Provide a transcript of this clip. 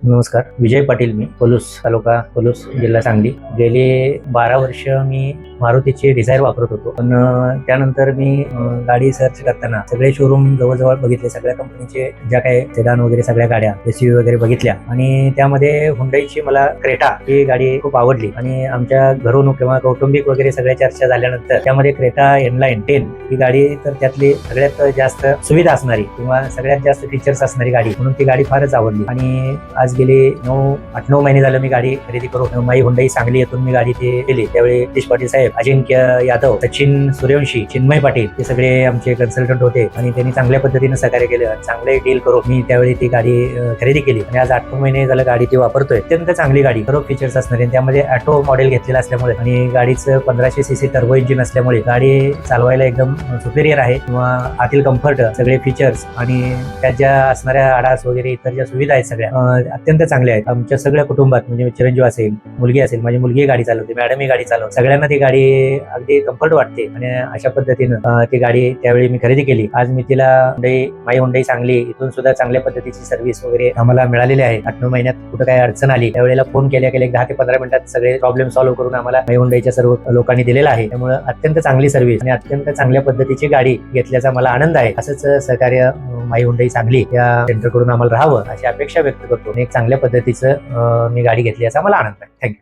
नमस्कार, विजय पाटील. मी पलूस तालुका, पलूस जिल्हा सांगली. गेली 12 वर्ष मी मारुतीची डिझायर वापरत होतो. पण त्यानंतर मी गाडी सर्च करताना सगळे शोरूम जवळजवळ बघितले. सगळ्या कंपनीचे ज्या काही सेडान वगैरे सगळ्या गाड्या SUV वगैरे बघितल्या आणि त्यामध्ये हुंडाईची मला क्रेटा ही गाडी खूप आवडली. आणि आमच्या घरून किंवा कौटुंबिक वगैरे सगळ्या चर्चा झाल्यानंतर त्यामध्ये क्रेटा इनलाइन 10 ही गाडी तर त्यातली सगळ्यात जास्त सुविधा असणारी किंवा सगळ्यात जास्त फीचर्स असणारी गाडी म्हणून ती गाडी फारच आवडली. आणि आज गेले 8-9 महिने झालं मी गाडी खरेदी करून माई हुंडाई सांगली येथून मी गाडी ती केली. त्यावेळी नितीश पाटील साहेब, अजिंक्य यादव, सचिन सूर्यवंशी, चिन्मय पाटील हे सगळे आमचे कन्सल्टंट होते आणि त्यांनी चांगल्या पद्धतीने सहकार्य केलं. चांगले डील करून मी त्यावेळी ती गाडी खरेदी केली आणि आज 8 महिने झालं गाडी ती वापरतोय. अत्यंत चांगली गाडी, सर्व फीचर्स असणारी. त्यामध्ये ऑटो मॉडेल घेतलेला असल्यामुळे आणि गाडीचं 1500 cc टर्बो इंजिन असल्यामुळे गाडी चालवायला एकदम सुपेरियर आहे. किंवा आतील कम्फर्ट, सगळे फीचर्स आणि त्यात ज्या असणाऱ्या आडास वगैरे इतर ज्या सुविधा आहेत सगळ्या अत्यंत चांगल्या आहेत. आमच्या सगळ्या कुटुंबात म्हणजे चिरंजीव असेल, मुलगी असेल, माझी मुलगी गाडी चालवते, मॅडम ही गाडी चालवते, सगळ्यांना ती गाडी अगदी कम्फर्ट वाटते. आणि अशा पद्धतीनं ती गाडी त्यावेळी मी खरेदी केली. आज मी तिला माई हुंडाई सांगली इथून सुद्धा चांगल्या पद्धतीची सर्व्हिस वगैरे आम्हाला मिळालेली आहे. 8-9 महिन्यात कुठं काही अडचण आली त्यावेळेला फोन केल्या 10 ते 15 मिनिटात सगळे प्रॉब्लेम सॉल्व्ह करून आम्हाला माई हुंडाईच्या सर्व लोकांनी दिलेला आहे. त्यामुळे अत्यंत चांगली सर्व्हिस आणि अत्यंत चांगल्या पद्धतीची गाडी घेतल्याचा मला आनंद आहे. असंच सहकार्य माई हुंडाई सांगली या सेंटरकडून आम्हाला राहावं अशी अपेक्षा व्यक्त करतो. एक चांगल्या पद्धतीचं मी गाडी घेतली याचा मला आनंद आहे. थँक्यू.